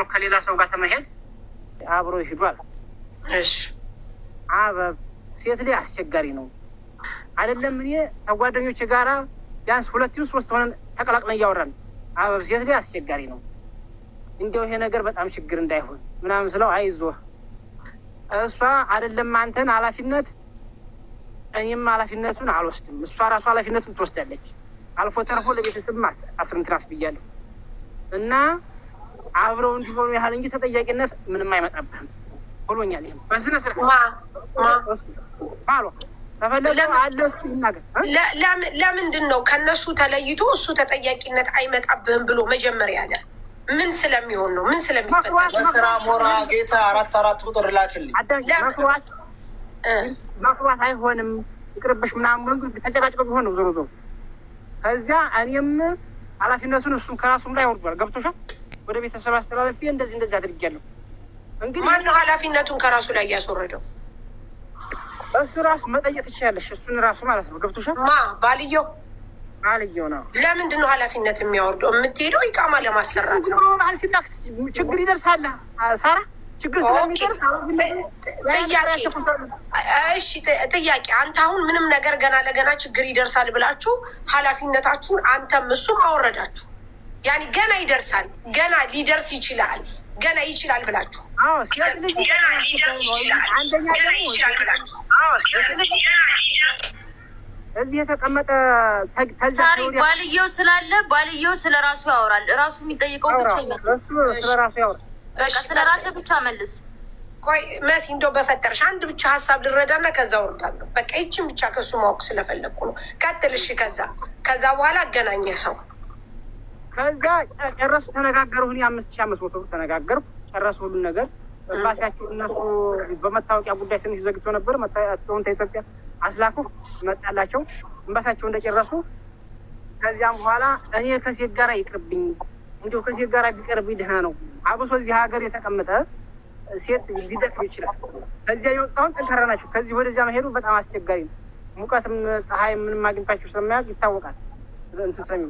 ከሌላ ሰው ጋር ተመሄድ አብሮ ይሄዷል። እሺ አበብ ሴት ላይ አስቸጋሪ ነው አይደለም? እኔ ከጓደኞቼ ጋራ ቢያንስ 2-3 ሆነን ተቀላቅለን እያወራን አበብ ሴት ላይ አስቸጋሪ ነው፣ እንዲያው ይሄ ነገር በጣም ችግር እንዳይሆን ምናምን ስለው አይዞህ እሷ አይደለም አንተን ኃላፊነት እኔም ኃላፊነቱን አልወስድም፣ እሷ ራሷ ኃላፊነቱን ትወስዳለች፣ አልፎ ተርፎ ለቤተሰብ አስርንትራስ ብያለሁ እና አብረው እንዲሆኑ ያህል እንጂ ተጠያቂነት ምንም አይመጣብህም ብሎኛል። ይሄም በስነ ስርዓት ባሏ ተፈለገው አለ እሱ ይናገር። ለምንድን ነው ከነሱ ተለይቶ እሱ ተጠያቂነት አይመጣብህም ብሎ መጀመሪያ ያለ? ምን ስለሚሆን ነው? ምን ስለሚፈጠር? በስራ ሞራ ጌታ 4 ቁጥር ላክልኝ። መክሯት አይሆንም ይቅርብሽ ምናምን ተጨቃጭቀው ቢሆን ነው ዞሮ ዞሮ ከዚያ እኔም ኃላፊነቱን እሱም ከራሱም ላይ አውርዷል። ገብቶሻል? ወደ ቤተሰብ አስተላለፊ እንደዚህ አድርጊያለሁ። እንግዲህ ማነው ኃላፊነቱን ከራሱ ላይ እያስወረደው? እሱ ራሱ መጠየቅ ትችያለሽ። እሱን ራሱ ማለት ነው። ገብቶሻል? ባልየው ነው። ለምንድን ነው ኃላፊነት የሚያወርደው? የምትሄደው ኢቃማ ለማሰራት ነው። ችግር ይደርሳል ሳራ፣ ችግር ስለሚደርስ ጥያቄ አንተ አሁን ምንም ነገር ገና ለገና ችግር ይደርሳል ብላችሁ ኃላፊነታችሁን አንተም እሱም አወረዳችሁ። ያኔ ገና ይደርሳል፣ ገና ሊደርስ ይችላል፣ ገና ይችላል ብላችሁ እዚህ የተቀመጠ ሳሪ ባልየው ስላለ ባልየው ስለ ራሱ ያወራል። ራሱ የሚጠይቀው ብቻ ይመልስ። ስለ ራሱ ያወራል። በቃ ስለ ራሱ ብቻ መልስ። ቆይ መሲ እንደው በፈጠረሽ አንድ ብቻ ሀሳብ ልረዳና ከዛ ወርዳለሁ። በቃ ይችን ብቻ ከሱ ማወቅ ስለፈለግኩ ነው። ቀጥል እሺ። ከዛ በኋላ አገናኘ ሰው ከዛ ጨረሱ፣ ተነጋገሩ። እኔ 5500 ብር ተነጋገርኩ፣ ጨረሱ ሁሉን ነገር። ኤምባሲያቸው እነሱ በመታወቂያ ጉዳይ ትንሽ ዘግቶ ነበር። መታወቂያቸውን ከኢትዮጵያ አስላኩ መጣላቸው ኤምባሲያቸው እንደጨረሱ። ከዚያም በኋላ እኔ ከሴት ጋር ይቅርብኝ፣ እንዲሁ ከሴት ጋር ቢቀርብኝ ደህና ነው። አብሶ እዚህ ሀገር የተቀመጠ ሴት ሊደክም ይችላል። ከዚያ የወጣሁን ጠንካራ ናቸው። ከዚህ ወደዚያ መሄዱ በጣም አስቸጋሪ ነው። ሙቀትም ፀሐይ ምንም አግኝታችሁ ስለማያውቅ ይታወቃል። እንትን ሰሚ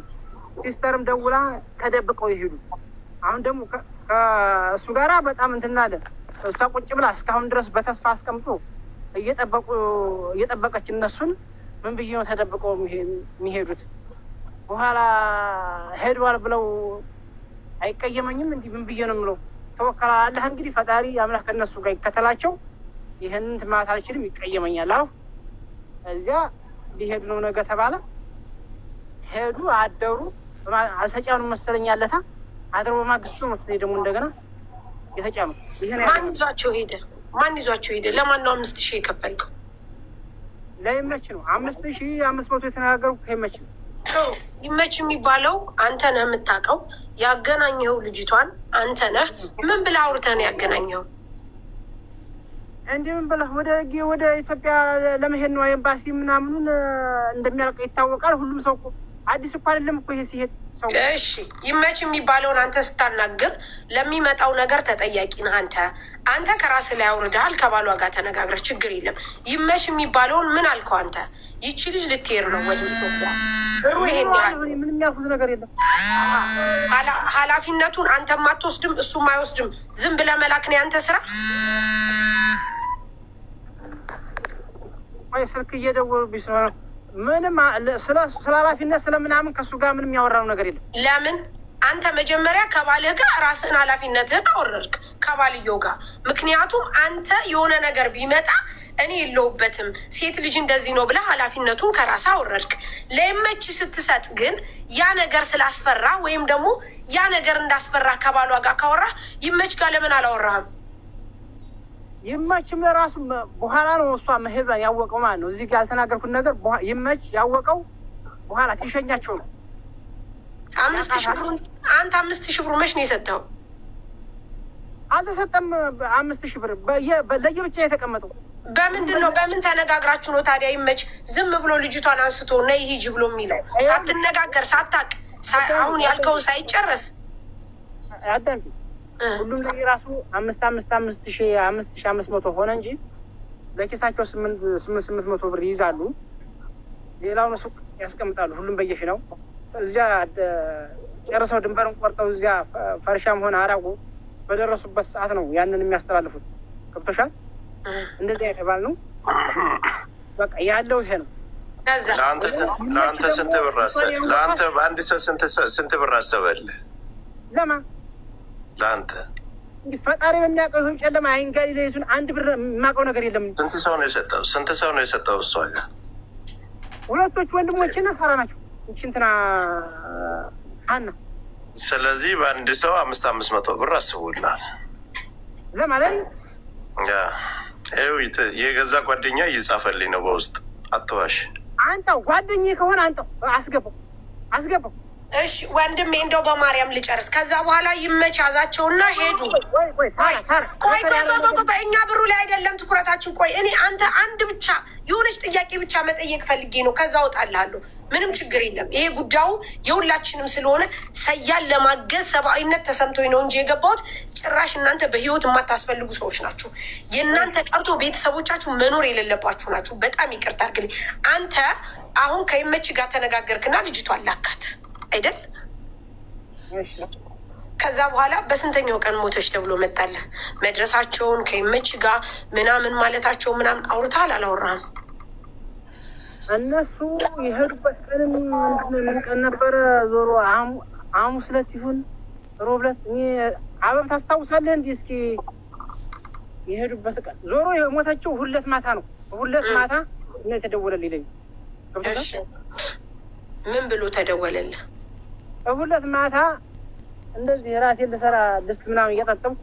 ሲስተርም ደውላ ተደብቀው ይሄዱ። አሁን ደግሞ ከእሱ ጋራ በጣም እንትን አለ። እሷ ቁጭ ብላ እስካሁን ድረስ በተስፋ አስቀምጦ እየጠበቀች እነሱን ምን ብዬ ነው ተደብቀው የሚሄዱት? በኋላ ሄዷል ብለው አይቀየመኝም? እንዲህ ምን ብዬ ነው የምለው? ተወከላ አለህ እንግዲህ ፈጣሪ አምላክ ከእነሱ ጋር ይከተላቸው። ይህንን ማለት አልችልም፣ ይቀየመኛል። አሁ እዚያ ሊሄዱ ነው ነገ ተባለ። ሄዱ፣ አደሩ። አልተጫኑ መሰለኝ ያለታ አድሮ በማግስቱ መሰለኝ ደግሞ እንደገና የተጫኑ። ማን ይዟቸው ሄደ? ለማን ነው 5000 የከፈልከው? ለይመች ነው 5500 የተነጋገሩ ከይመች ነው። ይመች የሚባለው አንተ ነህ የምታውቀው። ያገናኘኸው ልጅቷን አንተ ነህ። ምን ብለህ አውርተህ ነው ያገናኘኸው? እንዲህ ምን ብለህ ወደ ኢትዮጵያ ለመሄድ ነው። ኤምባሲ ምናምኑን እንደሚያልቀው ይታወቃል። ሁሉም ሰው አዲስ እኮ አይደለም እኮ ይሄ ሲሄድ ሰው። እሺ ይመች የሚባለውን አንተ ስታናግር ለሚመጣው ነገር ተጠያቂ ነህ አንተ ከራስህ ላይ አውርደሃል። ከባሏ ጋር ተነጋግረህ ችግር የለም። ይመች የሚባለውን ምን አልከው አንተ? ይቺ ልጅ ልትሄድ ነው ወደ ኢትዮጵያ። ይሄን ያህል ምንም ያልኩት ነገር የለም። ኃላፊነቱን አንተም አትወስድም እሱም አይወስድም። ዝም ብለህ መላክ ነው ያንተ ስራ። ወይ ስልክ እየደወሉብኝ ስለሆነ ምንም ስለ ኃላፊነት ስለምናምን ከእሱ ጋር ምንም ያወራው ነገር የለም። ለምን አንተ መጀመሪያ ከባልህ ጋር ራስህን ኃላፊነትህን አወረድክ ከባልየው ጋር? ምክንያቱም አንተ የሆነ ነገር ቢመጣ እኔ የለውበትም ሴት ልጅ እንደዚህ ነው ብለህ ኃላፊነቱን ከራስህ አወረድክ። ለይመች ስትሰጥ ግን ያ ነገር ስላስፈራ ወይም ደግሞ ያ ነገር እንዳስፈራ ከባሏ ጋር ካወራህ ይመች ጋር ለምን አላወራህም? ይመችም ለራሱ በኋላ ነው እሷ መሄዷን ያወቀው ማለት ነው። እዚህ ጋር ያልተናገርኩት ነገር ይመች ያወቀው በኋላ ሲሸኛቸው ነው። 5000 ብሩን አንተ 5000 ብሩ መች ነው የሰጠው? አልተሰጠም። 5000 ብር ለየብቻ የተቀመጠው በምንድን ነው? በምን ተነጋግራችሁ ነው ታዲያ? ይመች ዝም ብሎ ልጅቷን አንስቶ ነይ ሂጂ ብሎ የሚለው ሳትነጋገር ሳታቅ አሁን ያልከውን ሳይጨረስ አዳምጪ። ሁሉም ላይ ራሱ 5500 ሆነ እንጂ ለኪሳቸው 800 ብር ይይዛሉ። ሌላውን ሱቅ ያስቀምጣሉ። ሁሉም በየሽ ነው። እዚያ ጨርሰው ድንበርን ቆርጠው እዚያ ፈርሻም ሆነ አራጉ በደረሱበት ሰዓት ነው ያንን የሚያስተላልፉት። ገብቶሻል? እንደዚህ የተባል ነው። በቃ ያለው ይሄ ነው። ለአንተ ስንት ብር አሰበ? ለአንተ በአንድ ሰው ስንት ብር አሰበልህ? ለማን? ለአንተ። እንግዲህ ፈጣሪ በሚያውቀው ይሁን ጨለማ አይንጋሪ ለይሱን አንድ ብር የማውቀው ነገር የለም። ስንት ሰው ነው የሰጠው? ስንት ሰው ነው የሰጠው? እሷ ጋር ሁለቶች ወንድሞችና ሳራ ናቸው። እንትና ሀና። ስለዚህ በአንድ ሰው 500 ብር አስቡልሃል ለማለት ይኸው የገዛ ጓደኛ እየጻፈልኝ ነው በውስጥ አትዋሽ። አንተው ጓደኛዬ ከሆነ አንተው አስገባው። እሺ ወንድሜ እንደው በማርያም ልጨርስ። ከዛ በኋላ ይመቻዛቸውና ሄዱ። ቆይ እኛ ብሩ ላይ አይደለም ትኩረታችን። ቆይ እኔ አንተ አንድ ብቻ የሆነች ጥያቄ ብቻ መጠየቅ ፈልጌ ነው። ከዛ እወጣልሃለሁ። ምንም ችግር የለም። ይሄ ጉዳዩ የሁላችንም ስለሆነ ሰያን ለማገዝ ሰብአዊነት ተሰምቶኝ ነው እንጂ የገባሁት ጭራሽ እናንተ በህይወት የማታስፈልጉ ሰዎች ናችሁ። የእናንተ ቀርቶ ቤተሰቦቻችሁ መኖር የሌለባችሁ ናችሁ። በጣም ይቅርታ አድርግልኝ። አንተ አሁን ከይመች ጋር ተነጋገርክና ልጅቷን ላካት አይደል? ከዛ በኋላ በስንተኛው ቀን ሞተች ተብሎ መጣለህ? መድረሳቸውን ከይመች ጋር ምናምን ማለታቸው ምናምን አውርተሃል አላወራህም? እነሱ የሄዱበት ቀንም ምን ቀን ነበረ? ዞሮ ሐሙስ ዕለት ይሁን ሮብ ዕለት አበብ ታስታውሳለህ? እንዲህ እስኪ የሄዱበት ቀን ዞሮ የሞተችው ሁለት ማታ ነው። ሁለት ማታ ነው የተደወለልኝ። እሺ ምን ብሎ ተደወለልህ? ሁለት ማታ እንደዚህ ራሴን ልሰራ ድስት ምናምን እያጠጠምኩ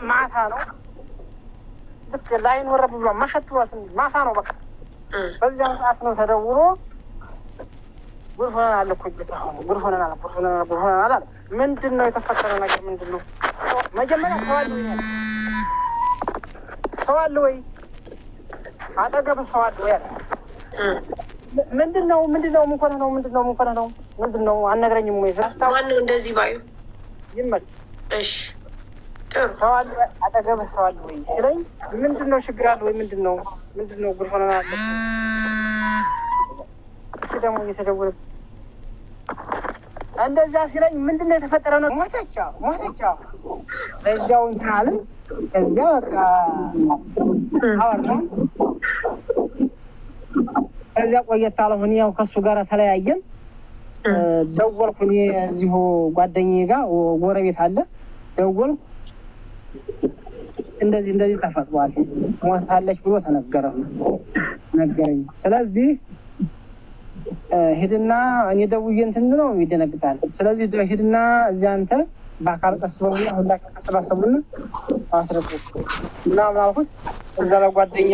ማታ ነው። ልክ ላይን ወረብ ብሎ መሸት ብሏት ማታ ነው። በቃ በዚያም ሰዓት ነው ተደውሎ ጉድ ሆነናል እኮ ጉድ ሆነናል አለ። ምንድን ነው የተፈጠረ ነገር? ምንድን ነው? መጀመሪያ ሰው አለ ወይ አጠገብ ሰው አለ ወይ አለ። ምንድን ነው ምን ሆነህ ነው አልነግረኝም ወይ? ማነው እንደዚህ ባዩ ይመል። እሺ ጥሩ። ሰው አለ አጠገብህ ሰው አለ ወይ ሲለኝ ምንድን ነው ችግር አለ ወይ? ምንድን ነው ጉድ ሆነናል። እሺ ደግሞ እየተደወለ እንደዛ ሲለኝ ምንድን ነው የተፈጠረ ነው? ሞተቻ በዚያው እንትን አልን። ከዚያ በቃ አወራን። ከዚያ ቆየት አለሁኝ። ያው ከሱ ጋር ተለያየን። ደወልኩኝ እዚሁ ጓደኛዬ ጋር ጎረቤት አለ። ደወልኩ እንደዚህ ተፈጥሯል ሞታለች ብሎ ነገረኝ። ስለዚህ ሂድና እኔ ደውዬ እንትን ነው ይደነግጣል። ስለዚህ ሂድና እዚያ አንተ በአካል ቀስበውና ሁላችን ተሰባሰቡና አስረዱ ምናምን አልኩት። እዛ ለጓደኛ